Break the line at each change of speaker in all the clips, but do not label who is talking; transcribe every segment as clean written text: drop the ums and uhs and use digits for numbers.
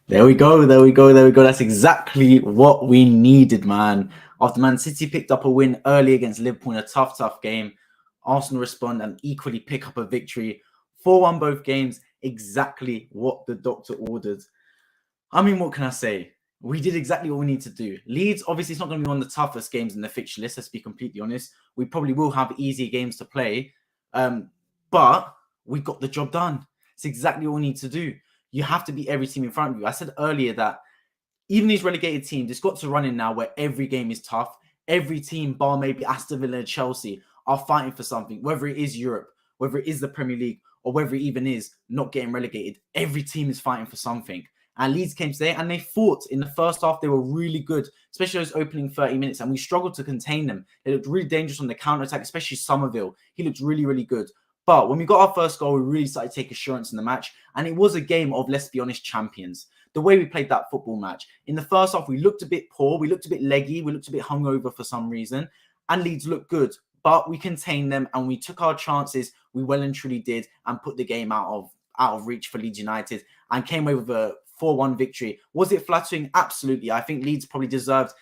There we go, there we go, there we go. That's exactly what we needed, man. After Man City picked up a win early against Liverpool in a tough game, Arsenal respond and equally pick up a victory. 4-1 both games, exactly what the doctor ordered. I mean, what can I say? We did exactly what we need to do. Leeds, obviously, it's not going to be one of the toughest games in the fixture list, let's be completely honest. We probably will have easy games to play, but we got the job done. It's exactly what we need to do. You have to beat every team in front of you. I said earlier that even these relegated teams, it's got to run in now where every game is tough. Every team, bar maybe Aston Villa and Chelsea, are fighting for something, whether it is Europe, whether it is the Premier League, or whether it even is not getting relegated. Every team is fighting for something. And Leeds came today and they fought. In the first half, they were really good, especially those opening 30 minutes. And we struggled to contain them. They looked really dangerous on the counter-attack, especially Somerville. He looked really good. But when we got our first goal, we really started to take assurance in the match. And it was a game of, let's be honest, champions. The way we played that football match. In the first half, we looked a bit poor. We looked a bit leggy. We looked a bit hungover for some reason. And Leeds looked good. But we contained them and we took our chances. We well and truly did and put the game out of reach for Leeds United and came away with a 4-1 victory. Was it flattering? Absolutely. I think Leeds probably deserved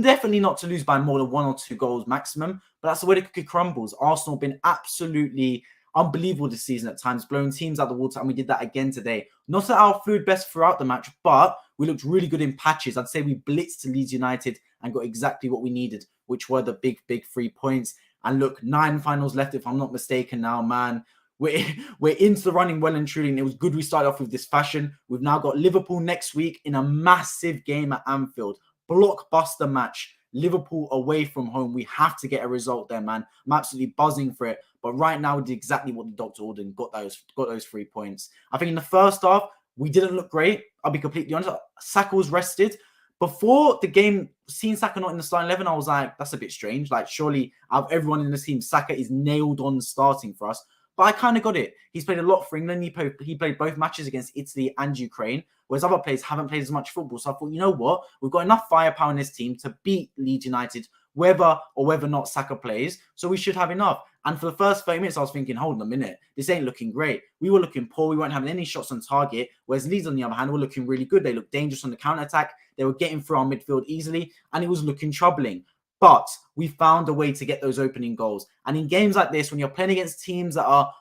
definitely not to lose by more than 1 or 2 goals maximum, but that's the way the cookie crumbles. Arsenal have been absolutely unbelievable this season at times, blowing teams out the water, and we did that again today. Not at our fluid best throughout the match, but we looked really good in patches. I'd say we blitzed to Leeds United and got exactly what we needed, which were the big 3 points. And look, 9 finals left, if I'm not mistaken now, man. We're into the running well and truly, and it was good we started off with this fashion. We've now got Liverpool next week in a massive game at Anfield. Blockbuster match. Liverpool away from home. We have to get a result there, man. I'm absolutely buzzing for it. But right now, we did exactly what the doctor ordered and got those 3 points. I think in the first half, we didn't look great. I'll be completely honest. Saka was rested. Before the game, seeing Saka not in the starting 11, I was like, that's a bit strange. Like, surely out of everyone in this team, Saka is nailed on starting for us. But I kind of got it. He's played a lot for England. He played both matches against Italy and Ukraine, whereas other players haven't played as much football. So I thought, you know what? We've got enough firepower in this team to beat Leeds United, whether or not Saka plays. So we should have enough. And for the first 30 minutes, I was thinking, hold on a minute. This ain't looking great. We were looking poor. We weren't having any shots on target. Whereas Leeds, on the other hand, were looking really good. They looked dangerous on the counter-attack. They were getting through our midfield easily. And it was looking troubling. But we found a way to get those opening goals. And in games like this, when you're playing against teams that are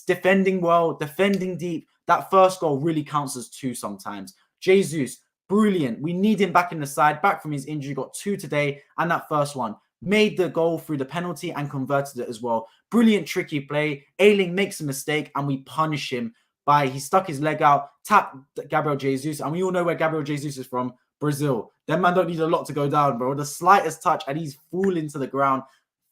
defending well, defending deep, that first goal really counts as 2 sometimes. Jesus, brilliant. We need him back in the side, back from his injury, got 2 today, and that first one. Made the goal through the penalty and converted it as well. Brilliant, tricky play. Ayling makes a mistake, and we punish him by he stuck his leg out, tapped Gabriel Jesus, and we all know where Gabriel Jesus is from, Brazil. That man don't need a lot to go down, bro. The slightest touch, and he's falling to the ground,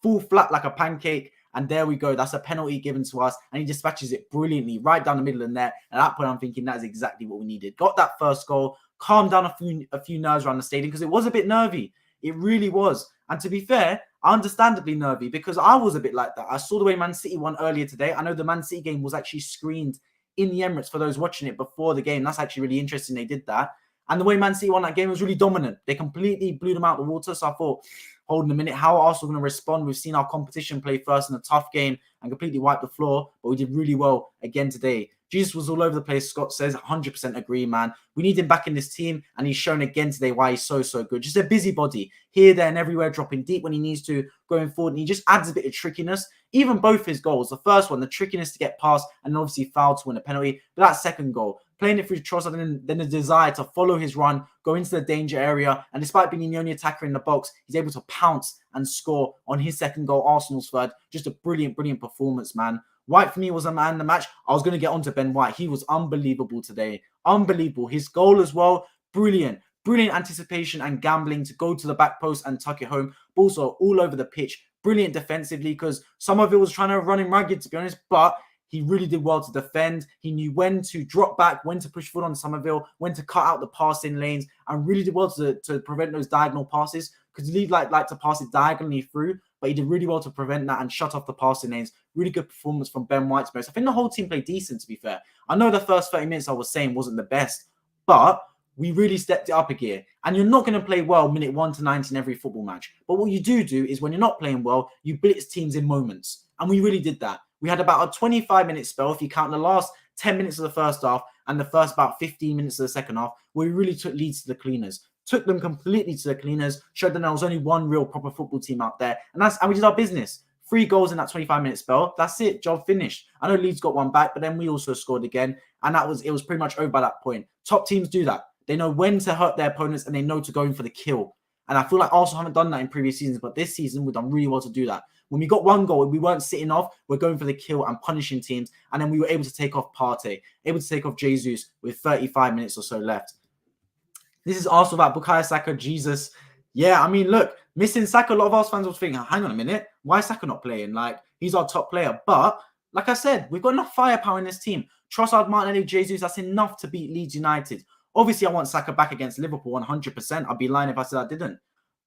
fall flat like a pancake. And there we go. That's a penalty given to us. And he dispatches it brilliantly right down the middle of the net. At that point, I'm thinking that is exactly what we needed. Got that first goal, calmed down a few nerves around the stadium because it was a bit nervy. It really was. And to be fair, understandably nervy because I was a bit like that. I saw the way Man City won earlier today. I know the Man City game was actually screened in the Emirates for those watching it before the game. That's actually really interesting. They did that. And the way Man City won that game was really dominant. They completely blew them out of the water. So I thought, hold on a minute, how are Arsenal going to respond? We've seen our competition play first in a tough game and completely wipe the floor, but we did really well again today. Jesus was all over the place, Scott says. 100% agree, man. We need him back in this team, and he's shown again today why he's so good. Just a busybody here, there, and everywhere, dropping deep when he needs to, going forward, and he just adds a bit of trickiness. Even both his goals, the first one, the trickiness to get past, and obviously foul to win a penalty, but that second goal, playing it through Trossard and then the desire to follow his run, go into the danger area, and despite being the only attacker in the box, he's able to pounce and score on his second goal, Arsenal's third. Just a brilliant performance, man. White for me was a man in the match. I was going to get onto Ben White. He was unbelievable today. Unbelievable. His goal as well, brilliant. Brilliant anticipation and gambling to go to the back post and tuck it home. But also all over the pitch. Brilliant defensively because Somerville was trying to run him ragged, to be honest, but he really did well to defend. He knew when to drop back, when to push forward on Somerville, when to cut out the passing lanes, and really did well to prevent those diagonal passes because Leeds like to pass it diagonally through, but he did really well to prevent that and shut off the passing lanes. Really good performance from Ben White's most. I think the whole team played decent, to be fair. I know the first 30 minutes I was saying wasn't the best, but we really stepped it up a gear. And you're not going to play well minute 1 to 90 in every football match. But what you do is when you're not playing well, you blitz teams in moments. And we really did that. We had about a 25-minute spell, if you count the last 10 minutes of the first half, and the first about 15 minutes of the second half, where we really took Leeds to the cleaners. Took them completely to the cleaners, showed them there was only one real proper football team out there. And we did our business. 3 goals in that 25-minute spell. That's it. Job finished. I know Leeds got one back, but then we also scored again. And it was pretty much over by that point. Top teams do that. They know when to hurt their opponents and they know to go in for the kill. And I feel like Arsenal haven't done that in previous seasons, but this season we've done really well to do that. When we got one goal, we weren't sitting off. We're going for the kill and punishing teams. And then we were able to take off Partey, able to take off Jesus with 35 minutes or so left. This is Arsenal about Bukayo Saka, Jesus. Yeah, I mean, look, missing Saka, a lot of us fans will think, hang on a minute, why is Saka not playing? Like, he's our top player. But, like I said, we've got enough firepower in this team. Trossard, Martinelli, Jesus, that's enough to beat Leeds United. Obviously, I want Saka back against Liverpool 100%. I'd be lying if I said I didn't.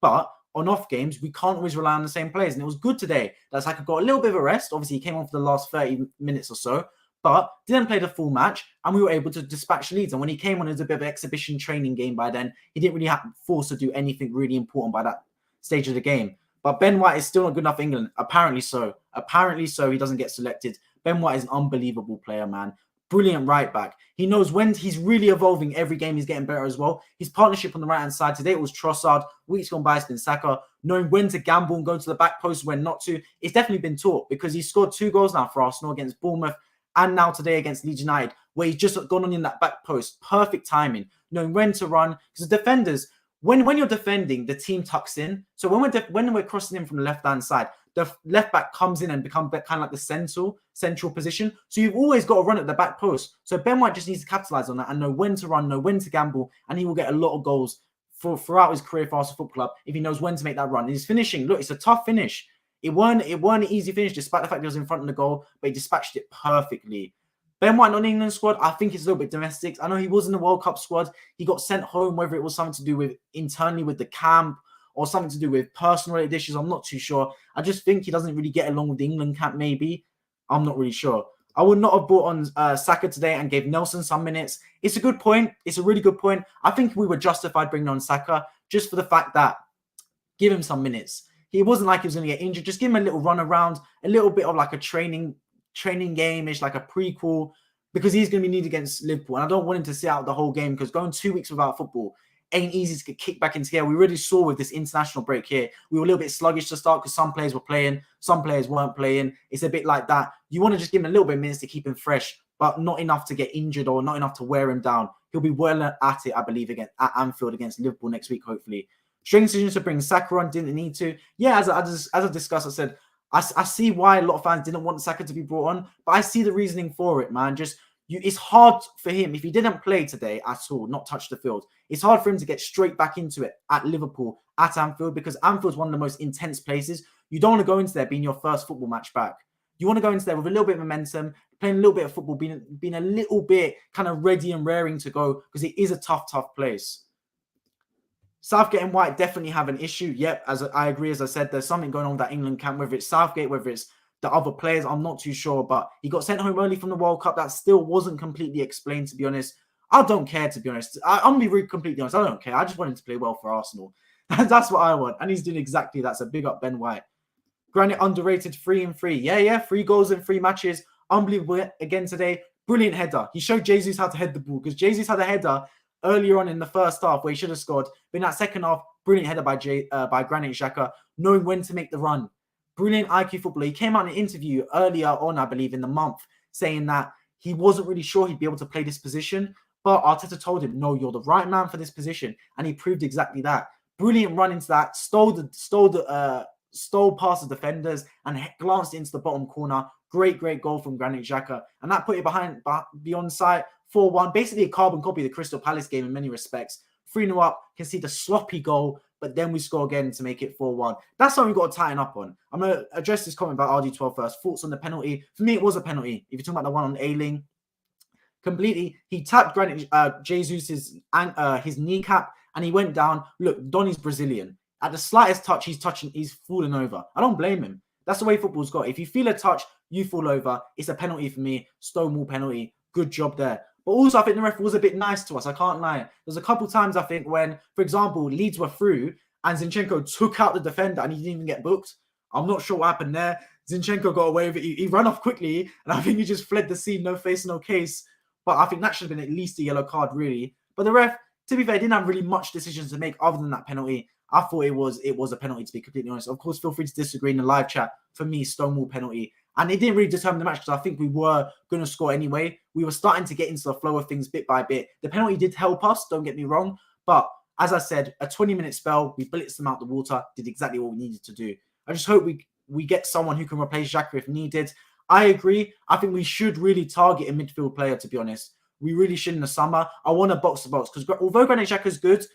But on off games, we can't always rely on the same players. And it was good today that Saka got a little bit of a rest. Obviously, he came on for the last 30 minutes or so, but didn't play the full match, and we were able to dispatch Leeds. And when he came on, it was a bit of an exhibition training game by then. He didn't really have forced to do anything really important by that stage of the game. But Ben White is still not good enough for England. Apparently so. Apparently so. He doesn't get selected. Ben White is an unbelievable player, man. Brilliant right back. He knows when he's really evolving every game. He's getting better as well. His partnership on the right-hand side. Today it was Trossard. Weeks gone by, it's been Saka. Knowing when to gamble and go to the back post, when not to. It's definitely been taught because he's scored 2 goals now for Arsenal against Bournemouth and now today against Leeds United, where he's just gone on in that back post. Perfect timing. Knowing when to run. Because the defenders, when you're defending, the team tucks in. So when we're crossing in from the left-hand side, the left back comes in and becomes kind of like the central position. So you've always got to run at the back post. So Ben White just needs to capitalize on that and know when to run, know when to gamble, and he will get a lot of goals throughout his career for Arsenal Football Club if he knows when to make that run. And his finishing, look, it's a tough finish. It weren't an easy finish, despite the fact he was in front of the goal, but he dispatched it perfectly. Ben White not in the England squad, I think it's a little bit domestic. I know he was in the World Cup squad. He got sent home, whether it was something to do with internally with the camp or something to do with personal issues. I'm not too sure. I just think he doesn't really get along with the England camp, maybe. I'm not really sure. I would not have brought on Saka today and gave Nelson some minutes. It's a good point. It's a really good point. I think we were justified bringing on Saka just for the fact that give him some minutes. He wasn't like he was going to get injured. Just give him a little run around, a little bit of like a training game-ish, like a prequel, because he's going to be needed against Liverpool. And I don't want him to sit out the whole game because going 2 weeks without football ain't easy to get kicked back into gear. We already saw with this international break here, we were a little bit sluggish to start because some players were playing, some players weren't playing. It's a bit like that. You want to just give him a little bit of minutes to keep him fresh, but not enough to get injured or not enough to wear him down. He'll be well at it, I believe, at Anfield against Liverpool next week, hopefully. Strange decision to bring Saka on, didn't need to. Yeah, as I discussed, I said, I see why a lot of fans didn't want Saka to be brought on, but I see the reasoning for it, man. It's hard for him, if he didn't play today at all, not touch the field, it's hard for him to get straight back into it at Liverpool, at Anfield, because Anfield's one of the most intense places. You don't want to go into there being your first football match back. You want to go into there with a little bit of momentum, playing a little bit of football, being a little bit kind of ready and raring to go, because it is a tough place. Southgate and White definitely have an issue. Yep, as I agree, as I said, there's something going on with that England camp, whether it's Southgate, whether it's the other players, I'm not too sure, but he got sent home early from the World Cup. That still wasn't completely explained, to be honest. I don't care, to be honest. I'm going to be really completely honest. I don't care. I just want him to play well for Arsenal. That's what I want. And he's doing exactly that. So big up Ben White. Granit underrated 3-3. Yeah. 3 goals in 3 matches. Unbelievable again today. Brilliant header. He showed Jesus how to head the ball because Jesus had a header earlier on in the first half where he should have scored. But in that second half, brilliant header by Granit Xhaka, knowing when to make the run. Brilliant IQ footballer. He came out in an interview earlier on, I believe, in the month, saying that he wasn't really sure he'd be able to play this position. But Arteta told him, no, you're the right man for this position. And he proved exactly that. Brilliant run into that. Stole past the defenders and glanced into the bottom corner. Great goal from Granit Xhaka. And that put it beyond sight. 4-1. Basically a carbon copy of the Crystal Palace game in many respects. 3-0 up. Can see the sloppy goal. But then we score again to make it 4-1. That's something we've got to tighten up on. I'm going to address this comment about RG12 first. Thoughts on the penalty. For me, it was a penalty. If you're talking about the one on Ailing, completely. He tapped Granit Jesus' his kneecap and he went down. Look, Donny's Brazilian. At the slightest touch, he's falling over. I don't blame him. That's the way football's got. If you feel a touch, you fall over. It's a penalty for me. Stonewall penalty. Good job there. But also, I think the ref was a bit nice to us. I can't lie. There's a couple times, I think, when, for example, Leeds were through and Zinchenko took out the defender and he didn't even get booked. I'm not sure what happened there. Zinchenko got away with it. He ran off quickly and I think he just fled the scene. No face, no case. But I think that should have been at least a yellow card, really. But the ref, to be fair, didn't have really much decisions to make other than that penalty. I thought it was a penalty, to be completely honest. Of course, feel free to disagree in the live chat. For me, Stonewall penalty. And it didn't really determine the match because I think we were going to score anyway. We were starting to get into the flow of things bit by bit. The penalty did help us, don't get me wrong. But as I said, a 20-minute spell, we blitzed them out the water, did exactly what we needed to do. I just hope we get someone who can replace Xhaka if needed. I agree. I think we should really target a midfield player, to be honest. We really should in the summer. I want a box-to-box because although Granit Xhaka is good,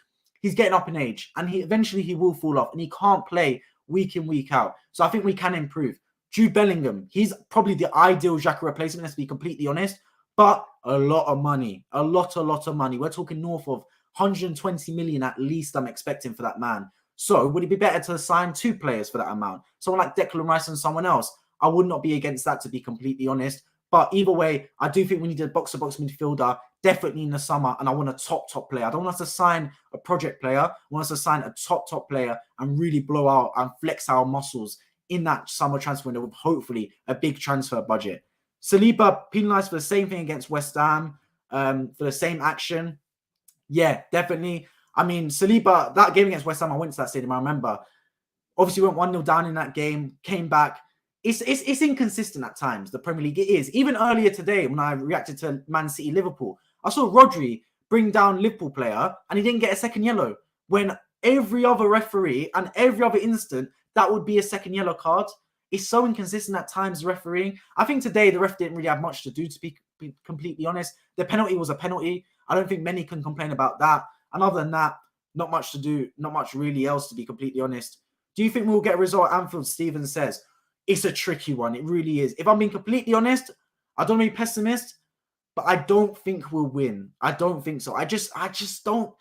he's getting up in age and eventually he will fall off and he can't play week in, week out. So I think we can improve. Jude Bellingham, he's probably the ideal Xhaka replacement, let's be completely honest, but a lot of money, a lot of money. We're talking north of 120 million at least I'm expecting for that man. So would it be better to sign 2 players for that amount? Someone like Declan Rice and someone else? I would not be against that, to be completely honest. But either way, I do think we need a box-to-box midfielder, definitely in the summer, and I want a top player. I don't want us to sign a project player. I want us to sign a top player and really blow out and flex our muscles in that summer transfer window with hopefully a big transfer budget. Saliba penalised for the same thing against West Ham, for the same action. Yeah, definitely. I mean, Saliba, that game against West Ham, I went to that stadium, I remember. Obviously went 1-0 down in that game, came back. It's inconsistent at times, the Premier League. It is. Even earlier today, when I reacted to Man City Liverpool, I saw Rodri bring down Liverpool player and he didn't get a second yellow. When every other referee and every other instant, that would be a second yellow card. It's so inconsistent at times, refereeing. I think today the ref didn't really have much to do, to be completely honest. The penalty was a penalty. I don't think many can complain about that. And other than that, not much to do, not much really else, to be completely honest. Do you think we'll get a result at Anfield? Steven says. It's a tricky one. It really is. If I'm being completely honest, I don't want to be pessimist, but I don't think we'll win. I don't think so. I just don't.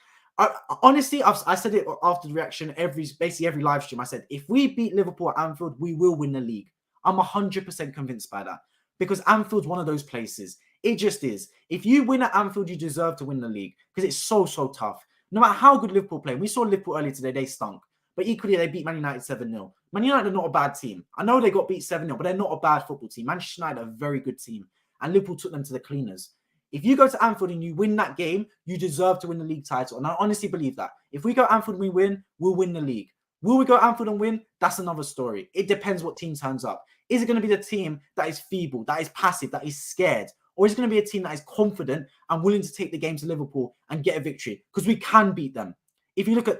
Honestly, I said it after the reaction, basically every live stream. I said, if we beat Liverpool at Anfield, we will win the league. I'm 100% convinced by that because Anfield's one of those places. It just is. If you win at Anfield, you deserve to win the league because it's so tough. No matter how good Liverpool play. We saw Liverpool earlier today. They stunk. But equally, they beat Man United 7-0. Man United are not a bad team. I know they got beat 7-0, but they're not a bad football team. Manchester United are a very good team. And Liverpool took them to the cleaners. If you go to Anfield and you win that game, you deserve to win the league title. And I honestly believe that. If we go Anfield and we win, we'll win the league. Will we go Anfield and win? That's another story. It depends what team turns up. Is it going to be the team that is feeble, that is passive, that is scared? Or is it going to be a team that is confident and willing to take the game to Liverpool and get a victory? Because we can beat them. If you look at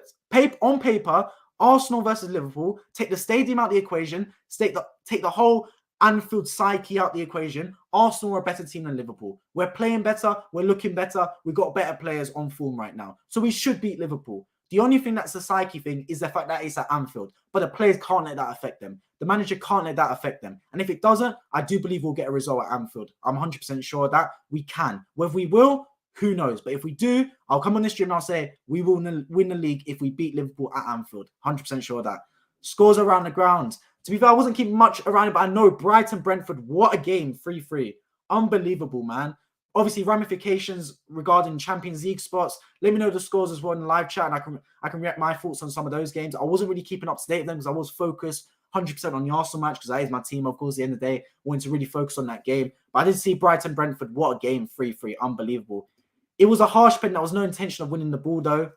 on paper, Arsenal versus Liverpool, take the stadium out the equation, take the whole Anfield psyche out the equation. Arsenal are a better team than Liverpool. We're playing better. We're looking better. We've got better players on form right now. So we should beat Liverpool. The only thing that's a psyche thing is the fact that it's at Anfield. But the players can't let that affect them. The manager can't let that affect them. And if it doesn't, I do believe we'll get a result at Anfield. I'm 100% sure of that. We can. Whether we will, who knows? But if we do, I'll come on this stream and I'll say we will win the league if we beat Liverpool at Anfield. 100% sure of that. Scores around the ground. To be fair, I wasn't keeping much around it, but I know Brighton, Brentford, what a game, 3-3. Unbelievable, man. Obviously, ramifications regarding Champions League spots. Let me know the scores as well in the live chat, and I can react my thoughts on some of those games. I wasn't really keeping up to date with them because I was focused 100% on the Arsenal match because that is my team, of course, at the end of the day. I wanted to really focus on that game. But I did see Brighton, Brentford. What a game, 3-3. Unbelievable. It was a harsh pen. There was no intention of winning the ball, though.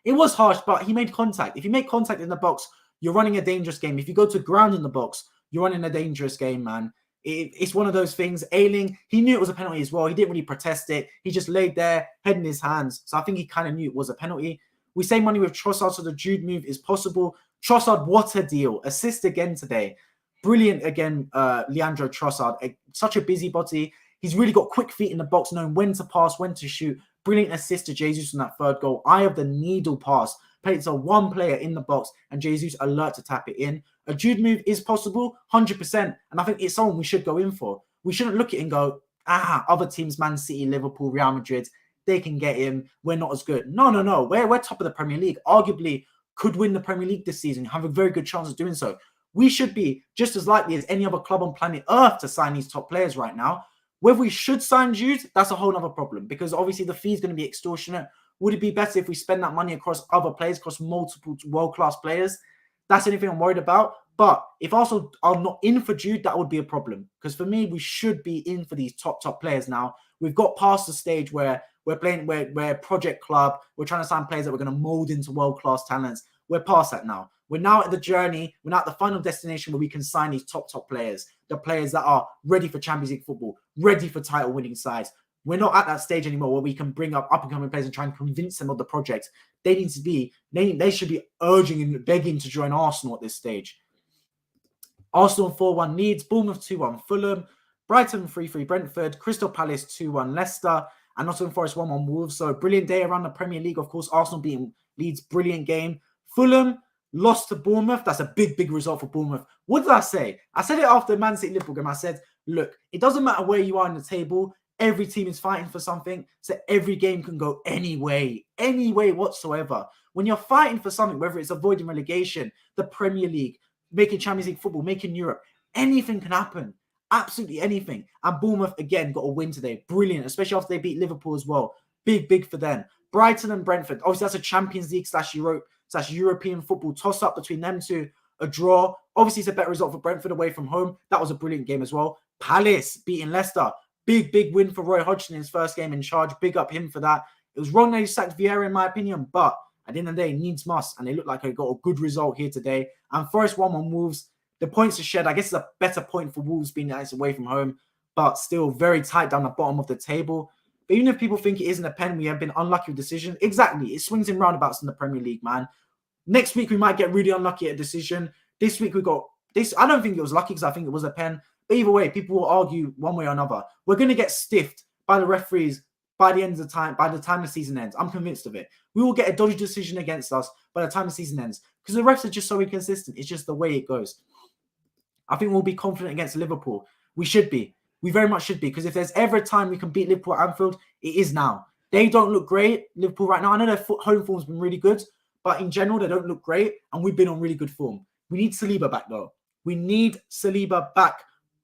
It was harsh, but he made contact. If you make contact in the box, you're running a dangerous game. If you go to ground in the box, you're running a dangerous game, man. It's one of those things. Ayling, he knew it was a penalty as well. He didn't really protest it. He just laid there, head in his hands. So I think he kind of knew it was a penalty. We save money with Trossard, so the Jude move is possible. Trossard, what a deal. Assist again today. Brilliant again, Leandro Trossard. Such a busybody. He's really got quick feet in the box, knowing when to pass, when to shoot. Brilliant assist to Jesus on that third goal. Eye of the needle pass. Played to one player in the box and Jesus alert to tap it in. A Jude move is possible, 100%. And I think it's someone we should go in for. We shouldn't look at it and go, other teams, Man City, Liverpool, Real Madrid, they can get him. We're not as good. No. We're top of the Premier League. Arguably could win the Premier League this season. Have a very good chance of doing so. We should be just as likely as any other club on planet Earth to sign these top players right now. Whether we should sign Jude, that's a whole other problem because obviously the fee is going to be extortionate. Would it be better if we spend that money across other players, across multiple world-class players? That's anything I'm worried about. But if Arsenal are not in for Jude, that would be a problem. Because for me, we should be in for these top players now. We've got past the stage where we're playing, we're a project club. We're trying to sign players that we're going to mold into world-class talents. We're past that now. We're now at the journey. We're now at the final destination where we can sign these top players. The players that are ready for Champions League football, ready for title-winning sides. We're not at that stage anymore where we can bring up-and-coming players and try and convince them of the project. They need to be, they should be urging and begging to join Arsenal at this stage. Arsenal 4-1 Leeds, Bournemouth 2-1 Fulham, Brighton 3-3 Brentford, Crystal Palace 2-1 Leicester, and Nottingham Forest 1-1 Wolves. So brilliant day around the Premier League. Of course, Arsenal beating Leeds, brilliant game. Fulham lost to Bournemouth. That's a big result for Bournemouth. What did I say? I said it after the Man City Liverpool game. I said, look, it doesn't matter where you are in the table. Every team is fighting for something. So every game can go any way whatsoever. When you're fighting for something, whether it's avoiding relegation, the Premier League, making Champions League football, making Europe, anything can happen. Absolutely anything. And Bournemouth, again, got a win today. Brilliant, especially after they beat Liverpool as well. Big for them. Brighton and Brentford. Obviously, that's a Champions League / European football toss-up between them two. A draw. Obviously, it's a better result for Brentford away from home. That was a brilliant game as well. Palace beating Leicester. Big win for Roy Hodgson in his first game in charge. Big up him for that. It was wrong that he sacked Vieira, in my opinion, but at the end of the day, needs must. And they look like they got a good result here today. And Forest 1-1 Wolves. The points are shed. I guess it's a better point for Wolves being nice away from home, but still very tight down the bottom of the table. But even if people think it isn't a pen, we have been unlucky with decision. Exactly. It swings in roundabouts in the Premier League, man. Next week, we might get really unlucky at a decision. This week, we got this. I don't think it was lucky because I think it was a pen. But either way, people will argue one way or another. We're going to get stiffed by the referees by the end of the time, by the time the season ends. I'm convinced of it. We will get a dodgy decision against us by the time the season ends because the refs are just so inconsistent. It's just the way it goes. I think we'll be confident against Liverpool. We should be. We very much should be because if there's ever a time we can beat Liverpool at Anfield, it is now. They don't look great, Liverpool, right now. I know their home form's been really good, but in general, they don't look great, and we've been on really good form. We need Saliba back, though. We need Saliba back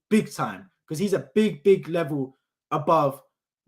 big time because he's a big level above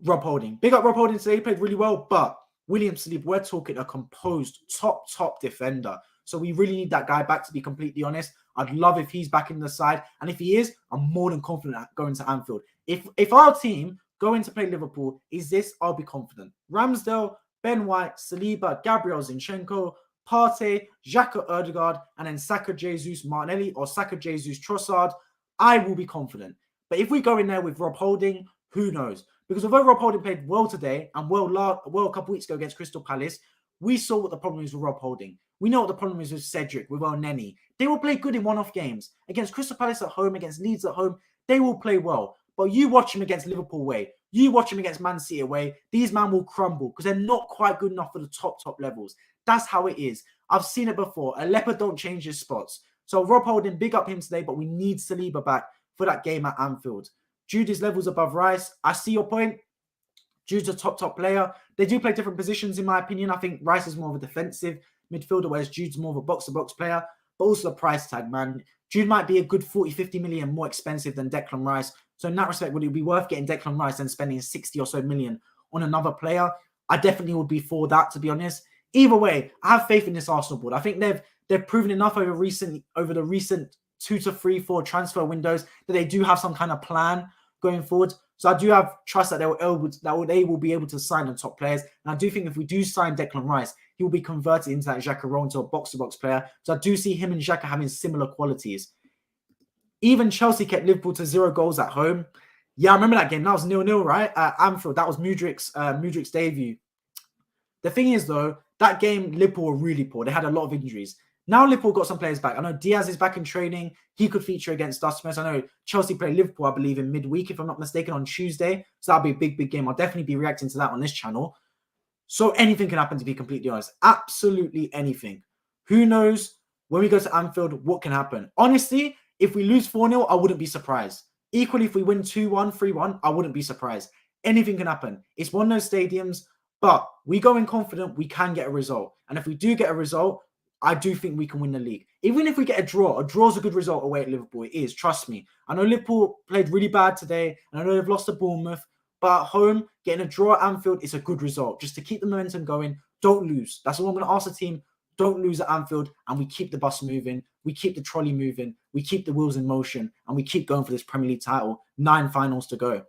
Rob Holding. Big up Rob Holding today. He played really well, but William Saliba, we're talking a composed, top defender. So we really need that guy back, to be completely honest. I'd love if he's back in the side. And if he is, I'm more than confident at going to Anfield. If our team going to play Liverpool is this, I'll be confident. Ramsdale, Ben White, Saliba, Gabriel Zinchenko, Partey, Xhaka, Ødegaard, and then Sancar Jesus Martinelli or Sancar Jesus Trossard, I will be confident. But if we go in there with Rob Holding, who knows? Because although Rob Holding played well today and well a couple weeks ago against Crystal Palace, we saw what the problem is with Rob Holding. We know what the problem is with Cedric, with Elneny. They will play good in one-off games. Against Crystal Palace at home, against Leeds at home, they will play well. But you watch him against Liverpool away. You watch him against Man City away. These men will crumble because they're not quite good enough for the top levels. That's how it is. I've seen it before. A leopard don't change his spots. So Rob Holding, big up him today, but we need Saliba back for that game at Anfield. Jude is levels above Rice. I see your point. Jude's a top player. They do play different positions, in my opinion. I think Rice is more of a defensive midfielder, whereas Jude's more of a box-to-box player. But also the price tag, man. Jude might be a good 40-50 million more expensive than Declan Rice. So in that respect, would it be worth getting Declan Rice and spending 60 or so million on another player? I definitely would be for that, to be honest. Either way, I have faith in this Arsenal board. I think they've proven enough over the recent 2 to 3, 4 transfer windows that they do have some kind of plan going forward. So I do have trust that they will be able to sign the top players. And I do think if we do sign Declan Rice, he will be converted into that Xhaka role, into a box-to-box player. So I do see him and Xhaka having similar qualities. Even Chelsea kept Liverpool to 0 goals at home. Yeah, I remember that game. That was 0-0, right? At Anfield. That was Mudrik's debut. The thing is, though, that game, Liverpool were really poor. They had a lot of injuries. Now Liverpool got some players back. I know Diaz is back in training. He could feature against us. I know Chelsea play Liverpool, I believe, in midweek, if I'm not mistaken, on Tuesday. So that'll be a big game. I'll definitely be reacting to that on this channel. So anything can happen, to be completely honest. Absolutely anything. Who knows when we go to Anfield what can happen? Honestly, if we lose 4-0, I wouldn't be surprised. Equally, if we win 2-1, 3-1, I wouldn't be surprised. Anything can happen. It's one of those stadiums, but we go in confident we can get a result. And if we do get a result, I do think we can win the league. Even if we get a draw is a good result away at Liverpool. It is, trust me. I know Liverpool played really bad today, and I know they've lost to Bournemouth, but at home, getting a draw at Anfield is a good result. Just to keep the momentum going, don't lose. That's all I'm going to ask the team. Don't lose at Anfield, and we keep the bus moving. we keep the trolley moving, we keep the wheels in motion, and we keep going for this Premier League title. 9 finals to go.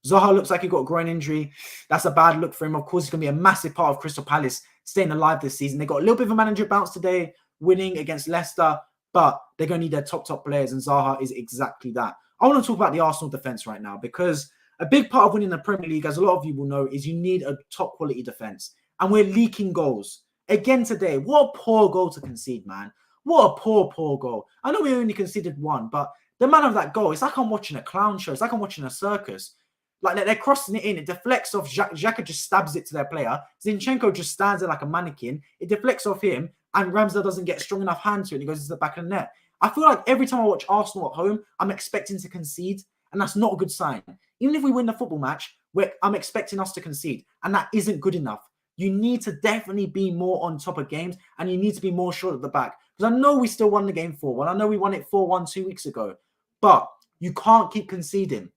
Zaha looks like he got a groin injury. That's a bad look for him. Of course, he's going to be a massive part of Crystal Palace staying alive this season. They got a little bit of a manager bounce today, winning against Leicester, but they're going to need their top players, and Zaha is exactly that. I want to talk about the Arsenal defence right now, because a big part of winning the Premier League, as a lot of you will know, is you need a top quality defence. And we're leaking goals. Again today, what a poor goal to concede, man. What a poor goal. I know we only conceded 1, but the man of that goal, it's like I'm watching a clown show. It's like I'm watching a circus. Like they're crossing it in. It deflects off. Xhaka just stabs it to their player. Zinchenko just stands there like a mannequin. It deflects off him, and Ramsdale doesn't get strong enough hand to it, and it goes into the back of the net. I feel like every time I watch Arsenal at home, I'm expecting to concede, and that's not a good sign. Even if we win the football match, I'm expecting us to concede, and that isn't good enough. You need to definitely be more on top of games, and you need to be more short at the back. Because I know we still won the game 4-1. I know we won it 4-1 2 weeks ago, but you can't keep conceding,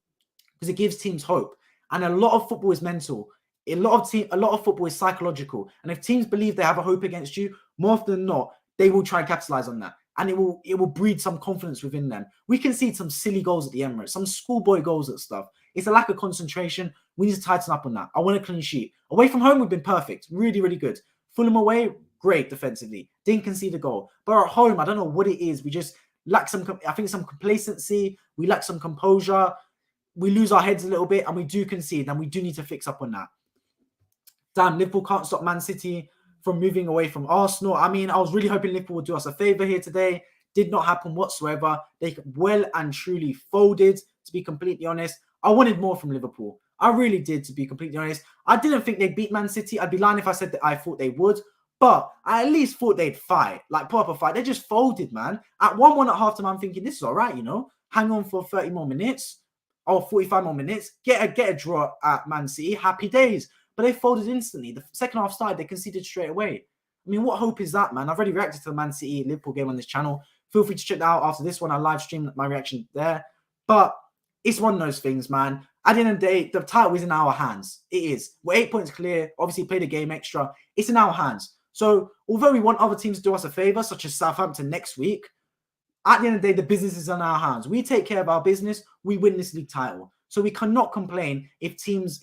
because it gives teams hope. And a lot of football is mental. A lot of football is psychological. And if teams believe they have a hope against you, more often than not, they will try and capitalize on that. And it will breed some confidence within them. We can see some silly goals at the Emirates, some schoolboy goals at stuff. It's a lack of concentration. We need to tighten up on that. I want a clean sheet. Away from home, we've been perfect. Really, really good. Fulham away, great defensively. Didn't concede a goal. But at home, I don't know what it is. We just lack some complacency. We lack some composure. We lose our heads a little bit, and we do concede, and we do need to fix up on that. Damn, Liverpool can't stop Man City from moving away from Arsenal. I mean, I was really hoping Liverpool would do us a favour here today. Did not happen whatsoever. They well and truly folded, to be completely honest. I wanted more from Liverpool. I really did, to be completely honest. I didn't think they'd beat Man City. I'd be lying if I said that I thought they would. But I at least thought they'd fight, like proper fight. They just folded, man. At 1-1 at halftime, I'm thinking, this is all right, Hang on for 30 more minutes or 45 more minutes. Get a draw at Man City. Happy days. But they folded instantly. The second half started, they conceded straight away. I mean, what hope is that, man? I've already reacted to the Man City Liverpool game on this channel. Feel free to check that out after this one. I live streamed my reaction there. But it's one of those things, man. At the end of the day, the title is in our hands. It is. We're 8 points clear. Obviously, played a game extra. It's in our hands. So, although we want other teams to do us a favour, such as Southampton next week, at the end of the day, the business is in our hands. We take care of our business. We win this league title. So we cannot complain if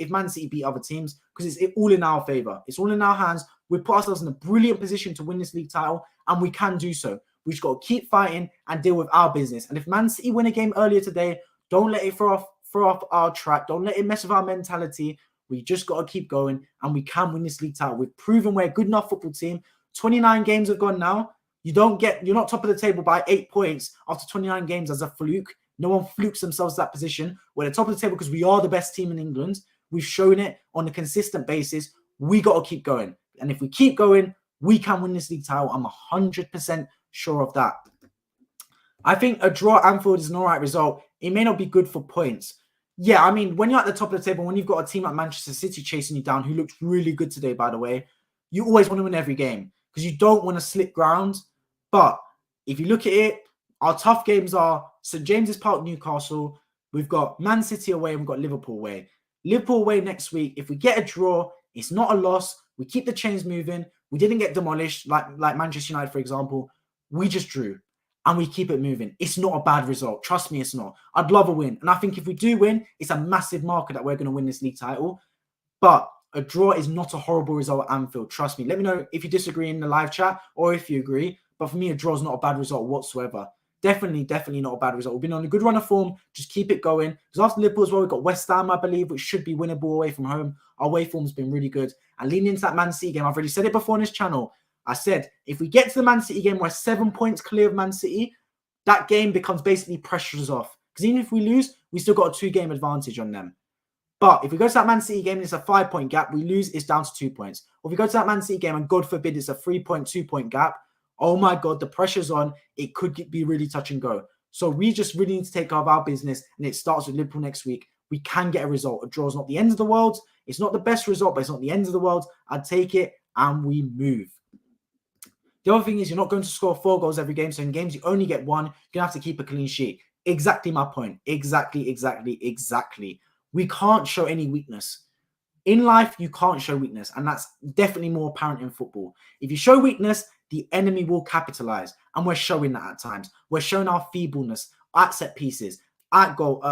Man City beat other teams, because it's all in our favour. It's all in our hands. We've put ourselves in a brilliant position to win this league title, and we can do so. We just got to keep fighting and deal with our business. And if Man City win a game earlier today, don't let it throw off our track. Don't let it mess with our mentality. We just got to keep going, and we can win this league title. We've proven we're a good enough football team. 29 games have gone now. You're not top of the table by 8 points after 29 games as a fluke. No one flukes themselves to that position. We're at the top of the table because we are the best team in England. We've shown it on a consistent basis. We got to keep going. And if we keep going, we can win this league title. I'm 100% sure of that. I think a draw at Anfield is an all right result. It may not be good for points. Yeah, I mean, when you're at the top of the table, when you've got a team like Manchester City chasing you down, who looks really good today, by the way, you always want to win every game because you don't want to slip ground. But if you look at it, our tough games are St. James's Park, Newcastle. We've got Man City away and we've got Liverpool away. Liverpool away next week. If we get a draw, it's not a loss. We keep the chains moving. We didn't get demolished like Manchester United, for example. We just drew and we keep it moving. It's not a bad result. Trust me, it's not. I'd love a win. And I think if we do win, it's a massive marker that we're going to win this league title. But a draw is not a horrible result at Anfield. Trust me. Let me know if you disagree in the live chat or if you agree. But for me, a draw is not a bad result whatsoever. Definitely not a bad result. We've been on a good run of form. Just keep it going. Because after Liverpool as well, we've got West Ham, I believe, which should be winnable away from home. Our away form's been really good. And leaning into that Man City game, I've already said it before on this channel. I said, if we get to the Man City game, we're 7 points clear of Man City. That game becomes basically pressures off. Because even if we lose, we still got a 2-game advantage on them. But if we go to that Man City game and it's a 5-point gap, we lose, it's down to 2 points. Or if we go to that Man City game and God forbid it's a 3-2-point gap, oh my God, the pressure's on. It could be really touch and go. So we just really need to take care of our business, and it starts with Liverpool next week. We can get a result. A draw is not the end of the world. It's not the best result, but it's not the end of the world. I'd take it, and we move. The other thing is you're not going to score 4 goals every game. So in games you only get 1, you're going to have to keep a clean sheet. Exactly my point. Exactly. We can't show any weakness. In life, you can't show weakness, and that's definitely more apparent in football. If you show weakness, the enemy will capitalize. And we're showing that at times. We're showing our feebleness at set pieces, at goal,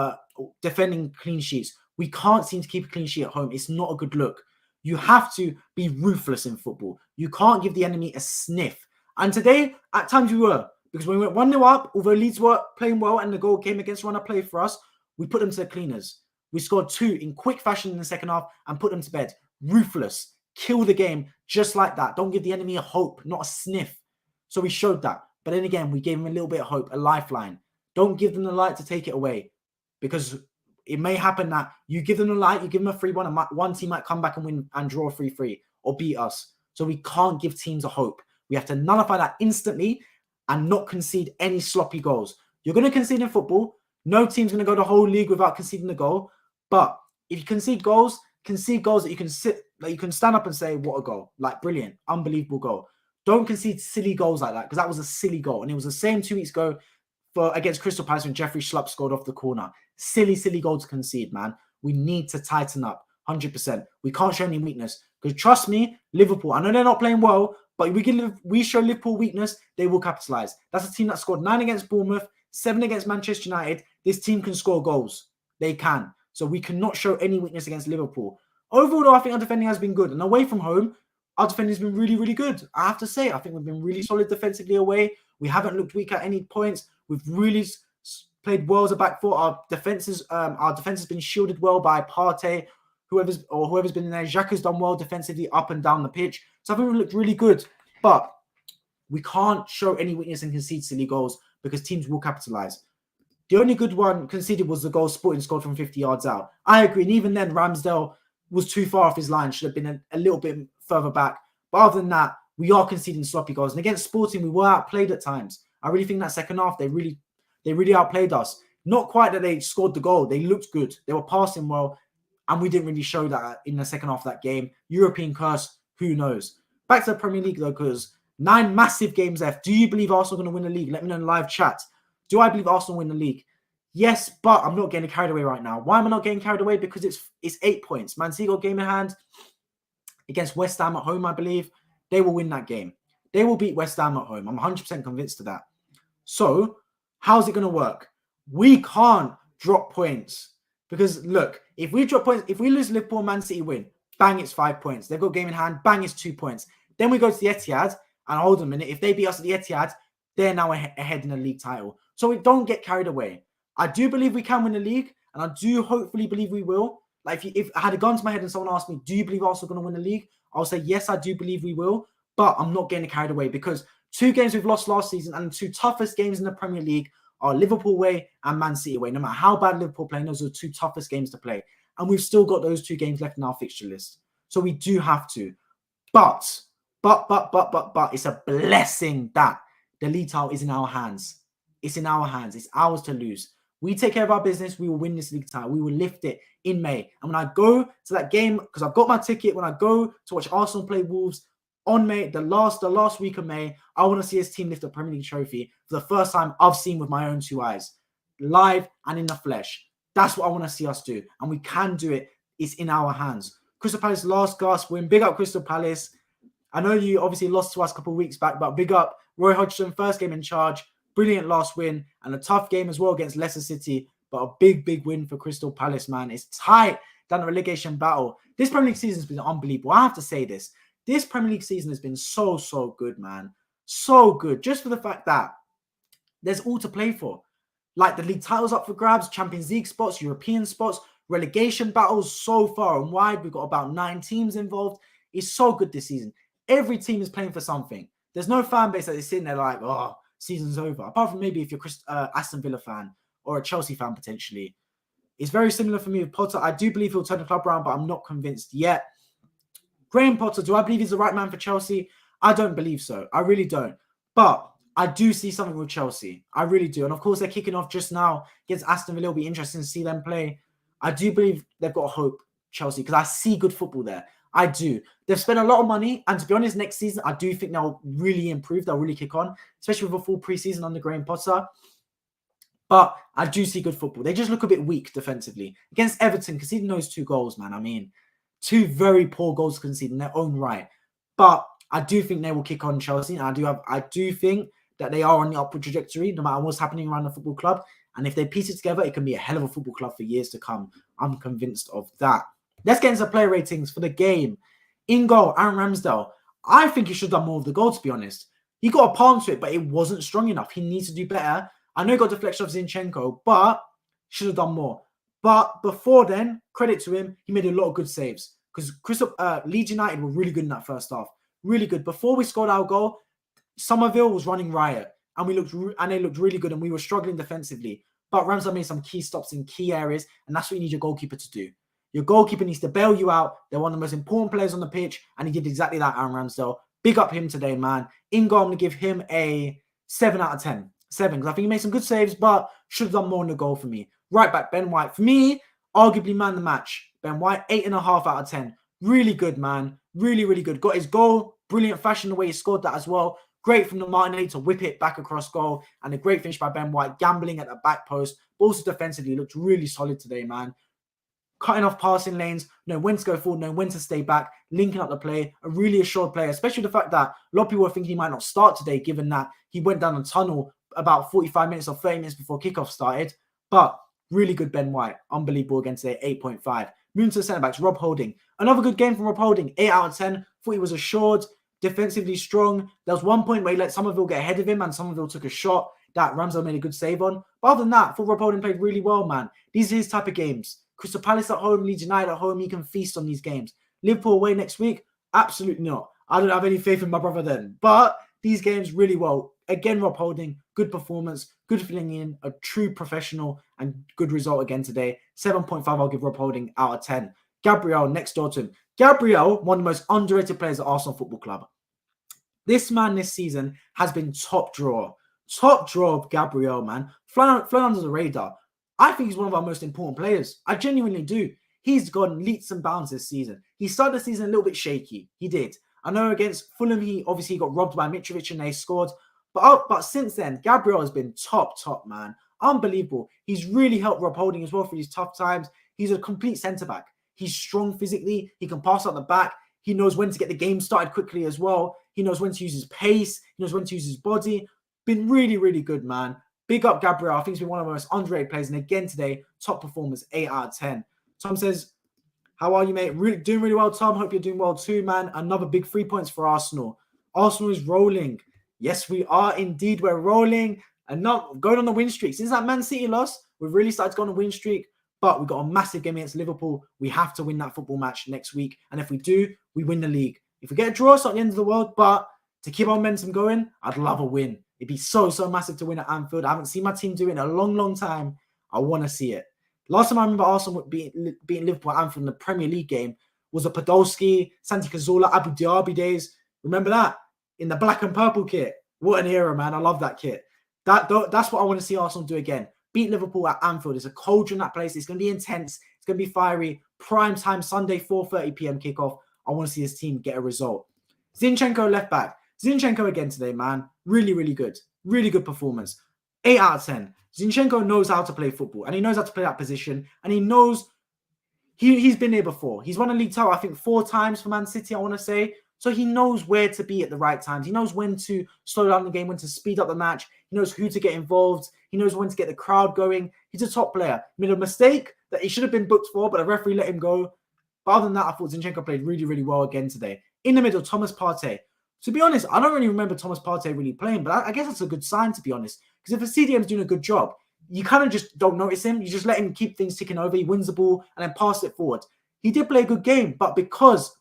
defending clean sheets. We can't seem to keep a clean sheet at home. It's not a good look. You have to be ruthless in football. You can't give the enemy a sniff. And today, at times we were. Because when we went 1-0 up, although Leeds were playing well and the goal came against run-up play for us, we put them to the cleaners. We scored 2 in quick fashion in the second half and put them to bed. Ruthless. Kill the game just like that. Don't give the enemy a hope, not a sniff. So we showed that. But then again, we gave them a little bit of hope, a lifeline. Don't give them the light to take it away. Because it may happen that you give them the light, you give them a 3-1, and one team might come back and win and draw 3-3 or beat us. So we can't give teams a hope. We have to nullify that instantly and not concede any sloppy goals. You're going to concede in football. No team's going to go the whole league without conceding a goal. But if you concede goals that you can stand up and say, what a goal. Like, brilliant, unbelievable goal. Don't concede silly goals like that, because that was a silly goal. And it was the same 2 weeks ago against Crystal Palace when Jeffrey Schlupp scored off the corner. Silly goal to concede, man. We need to tighten up 100%. We can't show any weakness. Because trust me, Liverpool, I know they're not playing well, but we show Liverpool weakness, they will capitalise. That's a team that scored 9 against Bournemouth, 7 against Manchester United. This team can score goals. They can. So we cannot show any weakness against Liverpool. Overall, though, I think our defending has been good. And away from home, our defending has been really good. I have to say, I think we've been really solid defensively away. We haven't looked weak at any points. We've really played well as a back four. Our defense has been shielded well by Partey, whoever's been in there. Xhaka's done well defensively up and down the pitch. So I think we looked really good. But we can't show any weakness and concede silly goals because teams will capitalise. The only good one conceded was the goal Sporting scored from 50 yards out. I agree. And even then, Ramsdale was too far off his line. Should have been a little bit further back. But other than that, we are conceding sloppy goals. And against Sporting, we were outplayed at times. I really think that second half, they really outplayed us. Not quite that they scored the goal. They looked good. They were passing well. And we didn't really show that in the second half of that game. European curse, who knows? Back to the Premier League, though, because 9 massive games left. Do you believe Arsenal are going to win the league? Let me know in the live chat. Do I believe Arsenal win the league? Yes, but I'm not getting carried away right now. Why am I not getting carried away? Because it's 8 points. Man City got a game in hand against West Ham at home, I believe. They will win that game. They will beat West Ham at home. I'm 100% convinced of that. So, how's it going to work? We can't drop points. Because, look, if we drop points, if we lose Liverpool, Man City win, bang, it's 5 points. They've got a game in hand, bang, it's 2 points. Then we go to the Etihad, and hold a minute, if they beat us at the Etihad, they're now ahead in the league title. So we don't get carried away. I do believe we can win the league, and I do hopefully believe we will. Like, if I had a gun to my head and someone asked me, do you believe Arsenal are going to win the league? I'll say, yes, I do believe we will, but I'm not getting carried away because 2 games we've lost last season and the 2 toughest games in the Premier League are Liverpool away and Man City away. No matter how bad Liverpool play, those are the 2 toughest games to play. And we've still got those 2 games left in our fixture list. So we do have to. But, it's a blessing that the league title is in our hands. It's in our hands. It's ours to lose. We take care of our business. We will win this league title. We will lift it in May. And when I go to that game, because I've got my ticket, when I go to watch Arsenal play Wolves on May, the last week of May, I want to see his team lift a Premier League trophy for the first time I've seen with my own 2 eyes, live and in the flesh. That's what I want to see us do. And we can do it. It's in our hands. Crystal Palace last gasp win. Big up Crystal Palace. I know you obviously lost to us a couple of weeks back, but big up Roy Hodgson, first game in charge. Brilliant last win and a tough game as well against Leicester City, but a big win for Crystal Palace, man. It's tight down the relegation battle. This Premier League season has been unbelievable. I have to say this. This Premier League season has been so good, man. So good. Just for the fact that there's all to play for. Like the league titles up for grabs, Champions League spots, European spots, relegation battles so far and wide. We've got about 9 teams involved. It's so good this season. Every team is playing for something. There's no fan base that is sitting there like, oh, season's over. Apart from maybe if you're Aston Villa fan or a Chelsea fan potentially. It's very similar for me with Potter. I do believe he'll turn the club around, but I'm not convinced yet. Graham Potter, do I believe he's the right man for Chelsea? I don't believe so. I really don't. But I do see something with Chelsea. I really do. And of course, they're kicking off just now against Aston Villa. It'll be interesting to see them play. I do believe they've got hope, Chelsea, because I see good football there. I do. They've spent a lot of money, and to be honest, next season, I do think they'll really improve. They'll really kick on, especially with a full preseason under Graham Potter. But I do see good football. They just look a bit weak defensively. Against Everton, conceding those 2 goals, man. I mean, 2 very poor goals conceded in their own right. But I do think they will kick on Chelsea. And I do think that they are on the upward trajectory, no matter what's happening around the football club. And if they piece it together, it can be a hell of a football club for years to come. I'm convinced of that. Let's get into player ratings for the game. In goal, Aaron Ramsdale. I think he should have done more of the goal, to be honest. He got a palm to it, but it wasn't strong enough. He needs to do better. I know he got deflection of Zinchenko, but should have done more. But before then, credit to him, he made a lot of good saves. Because Leeds United were really good in that first half. Really good. Before we scored our goal, Somerville was running riot. And they looked really good, and we were struggling defensively. But Ramsdale made some key stops in key areas, and that's what you need your goalkeeper to do. Your goalkeeper needs to bail you out. They're one of the most important players on the pitch, and he did exactly that, Aaron Ramsdale. Big up him today, man. In goal, I'm going to give him a 7 out of 10. 7, because I think he made some good saves, but should have done more in the goal for me. Right back, Ben White. For me, arguably man of the match. Ben White, 8.5 out of 10. Really good, man. Really, really good. Got his goal. Brilliant fashion the way he scored that as well. Great from the Martinelli to whip it back across goal. And a great finish by Ben White, gambling at the back post. But also defensively, looked really solid today, man. Cutting off passing lanes, know when to go forward, know when to stay back, linking up the play, a really assured player, especially the fact that a lot of people were thinking he might not start today, given that he went down a tunnel about 45 minutes or 30 minutes before kickoff started. But really good Ben White. Unbelievable again today, 8.5. Moving to the centre-backs, Rob Holding. Another good game from Rob Holding, 8 out of 10. Thought he was assured, defensively strong. There was one point where he let Somerville get ahead of him and Somerville took a shot that Ramsdale made a good save on. But other than that, I thought Rob Holding played really well, man. These are his type of games. Crystal Palace at home, Leeds United at home, he can feast on these games. Liverpool away next week? Absolutely not. I don't have any faith in my brother then. But these games really well. Again, Rob Holding, good performance, good filling in, a true professional, and good result again today. 7.5 I'll give Rob Holding out of 10. Gabriel, next door to him. Gabriel, one of the most underrated players at Arsenal Football Club. This man this season has been top drawer. Top drawer of Gabriel, man. Flown under the radar. I think he's one of our most important players. I genuinely do. He's gone leaps and bounds this season. He started the season a little bit shaky. He did. I know against Fulham, he obviously got robbed by Mitrovic and they scored. But since then, Gabriel has been top, man. Unbelievable. He's really helped Rob Holding as well for these tough times. He's a complete centre-back. He's strong physically. He can pass out the back. He knows when to get the game started quickly as well. He knows when to use his pace. He knows when to use his body. Been really, really good, man. Big up Gabriel. I think he's been one of the most underrated players. And again today, top performers, 8 out of 10. Tom says, how are you, mate? Doing really well, Tom. Hope you're doing well too, man. Another big 3 points for Arsenal. Arsenal is rolling. Yes, we are indeed. We're rolling and not going on a win streak. Since that Man City loss, we've really started to go on a win streak. But we've got a massive game against Liverpool. We have to win that football match next week. And if we do, we win the league. If we get a draw, it's not the end of the world. But to keep our momentum going, I'd love a win. It'd be so massive to win at Anfield. I haven't seen my team do it in a long time. I want to see it. Last time I remember Arsenal beating Liverpool at Anfield in the Premier League game was a Podolski, Santi Cazorla, Abu Dhabi days. Remember that? In the black and purple kit. What an era, man. I love that kit. That's what I want to see Arsenal do again. Beat Liverpool at Anfield. It's a cauldron, that place. It's going to be intense. It's going to be fiery. Prime time Sunday, 4:30 p.m. kickoff. I want to see his team get a result. Zinchenko left back. Zinchenko again today, man. Really, really good. Really good performance. 8 out of 10. Zinchenko knows how to play football and he knows how to play that position and he knows he's been here before. He's won a league title, I think, 4 times for Man City, I want to say. So he knows where to be at the right times. He knows when to slow down the game, when to speed up the match. He knows who to get involved. He knows when to get the crowd going. He's a top player. He made a mistake that he should have been booked for, but the referee let him go. But other than that, I thought Zinchenko played really, really well again today. In the middle, Thomas Partey. To be honest, I don't really remember Thomas Partey really playing, but I guess that's a good sign, to be honest. Because if a CDM's doing a good job, you kind of just don't notice him. You just let him keep things ticking over. He wins the ball and then pass it forward. He did play a good game, but because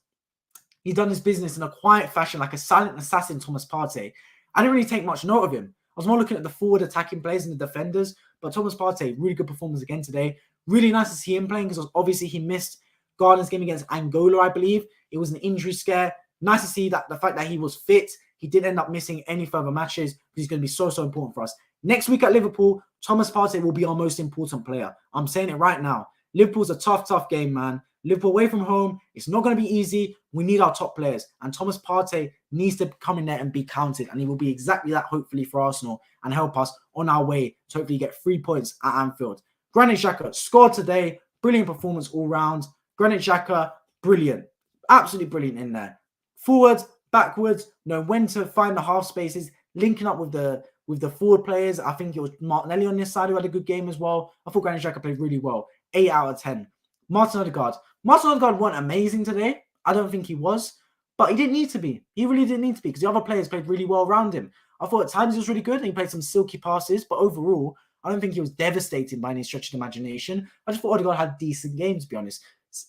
he's done his business in a quiet fashion, like a silent assassin, Thomas Partey, I didn't really take much note of him. I was more looking at the forward attacking players and the defenders, but Thomas Partey, really good performance again today. Really nice to see him playing because obviously he missed Gardner's game against Angola, I believe. It was an injury scare. Nice to see that the fact that he was fit, he didn't end up missing any further matches. He's going to be so important for us. Next week at Liverpool, Thomas Partey will be our most important player. I'm saying it right now. Liverpool's a tough game, man. Liverpool away from home. It's not going to be easy. We need our top players. And Thomas Partey needs to come in there and be counted. And he will be exactly that, hopefully, for Arsenal and help us on our way to hopefully get 3 points at Anfield. Granit Xhaka scored today. Brilliant performance all round. Granit Xhaka, brilliant. Absolutely brilliant in there. Forward, backwards, knowing when to find the half spaces, linking up with the forward players. I think it was Martinelli on this side who had a good game as well. I thought Granit Xhaka played really well. 8 out of 10. Martin Odegaard wasn't amazing today. I don't think he was, but he didn't need to be. He really didn't need to be because the other players played really well around him. I thought at times he was really good and he played some silky passes, but overall, I don't think he was devastating by any stretch of the imagination. I just thought Odegaard had decent games, to be honest.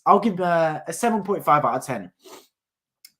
I'll give a 7.5 out of 10.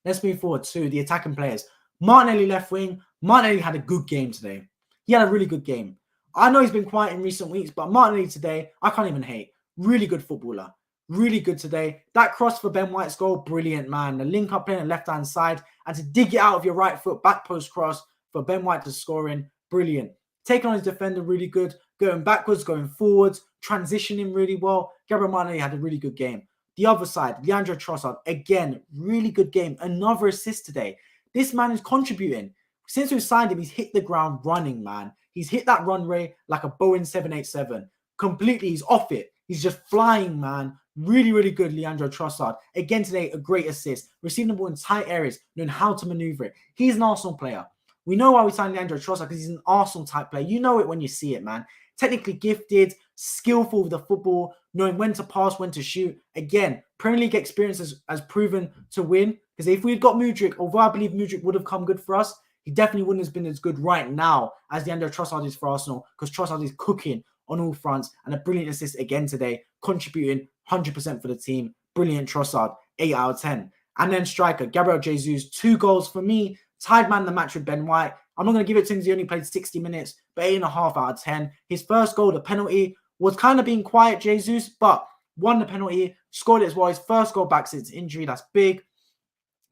Let's move forward to the attacking players. Martinelli left wing. Martinelli had a good game today. He had a really good game. I know he's been quiet in recent weeks, but Martinelli today, I can't even hate. Really good footballer. Really good today. That cross for Ben White's goal, brilliant, man. The link up play on the left-hand side and to dig it out of your right foot, back post cross for Ben White to score in, brilliant. Taking on his defender, really good. Going backwards, going forwards, transitioning really well. Gabriel Martinelli had a really good game. The other side, Leandro Trossard, again, really good game. Another assist today. This man is contributing. Since we've signed him, he's hit the ground running, man. He's hit that runway like a Boeing 787. Completely, he's off it. He's just flying, man. Really, really good, Leandro Trossard. Again today, a great assist. Receiving the ball in tight areas, knowing how to maneuver it. He's an Arsenal player. We know why we signed Leandro Trossard because he's an Arsenal-type player. You know it when you see it, man. Technically gifted, skillful with the football, knowing when to pass, when to shoot. Again, Premier League experience has proven to win. Because if we'd got Mudryk, although I believe Mudryk would have come good for us, he definitely wouldn't have been as good right now as Leandro Trossard is for Arsenal. Because Trossard is cooking on all fronts. And a brilliant assist again today, contributing 100% for the team. Brilliant Trossard, 8 out of 10. And then striker, Gabriel Jesus, 2 goals for me. Tied man the match with Ben White. I'm not going to give it to him because he only played 60 minutes, but 8.5 out of 10. His first goal, the penalty, was kind of being quiet, Jesus, but won the penalty, scored it as well. His first goal back since injury, that's big.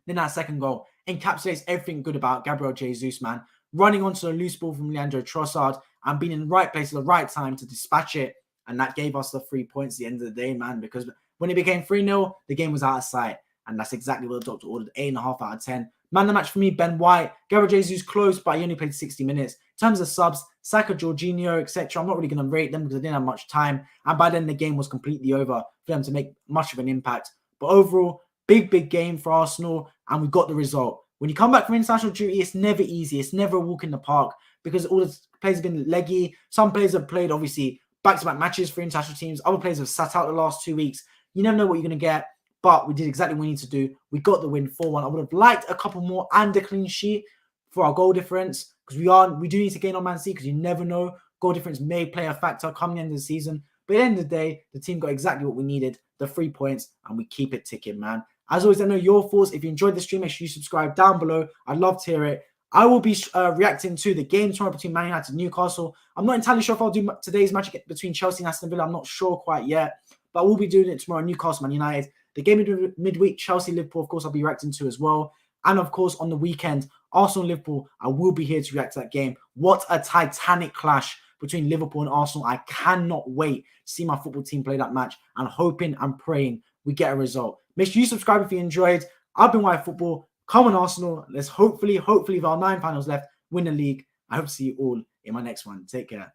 Then that second goal encapsulates everything good about Gabriel Jesus, man. Running onto the loose ball from Leandro Trossard and being in the right place at the right time to dispatch it. And that gave us the 3 points at the end of the day, man, because when it became 3-0, the game was out of sight. And that's exactly what the doctor ordered, 8.5 out of 10. Man of the match for me, Ben White. Gabriel Jesus close, but he only played 60 minutes. In terms of subs, Saka, Jorginho, etc., I'm not really going to rate them because I didn't have much time. And by then, the game was completely over for them to make much of an impact. But overall, big game for Arsenal, and we got the result. When you come back from international duty, it's never easy. It's never a walk in the park because all the players have been leggy. Some players have played, obviously, back-to-back matches for international teams. Other players have sat out the last 2 weeks. You never know what you're going to get. But we did exactly what we need to do. We got the win 4-1. I would have liked a couple more and a clean sheet for our goal difference because we do need to gain on Man City because you never know. Goal difference may play a factor come the end of the season. But at the end of the day, the team got exactly what we needed, the 3 points, and we keep it ticking, man. As always, I know your thoughts. If you enjoyed the stream, make sure you subscribe down below. I'd love to hear it. I will be reacting to the game tomorrow between Man United and Newcastle. I'm not entirely sure if I'll do today's match between Chelsea and Aston Villa. I'm not sure quite yet. But I will be doing it tomorrow, Newcastle, Man United. The game midweek, Chelsea, Liverpool, of course, I'll be reacting to as well. And, of course, on the weekend, Arsenal, Liverpool, I will be here to react to that game. What a titanic clash between Liverpool and Arsenal. I cannot wait to see my football team play that match. And hoping and praying we get a result. Make sure you subscribe if you enjoyed. I've been White Football. Come on, Arsenal. Let's hopefully, with our 9 finals left, win the league. I hope to see you all in my next one. Take care.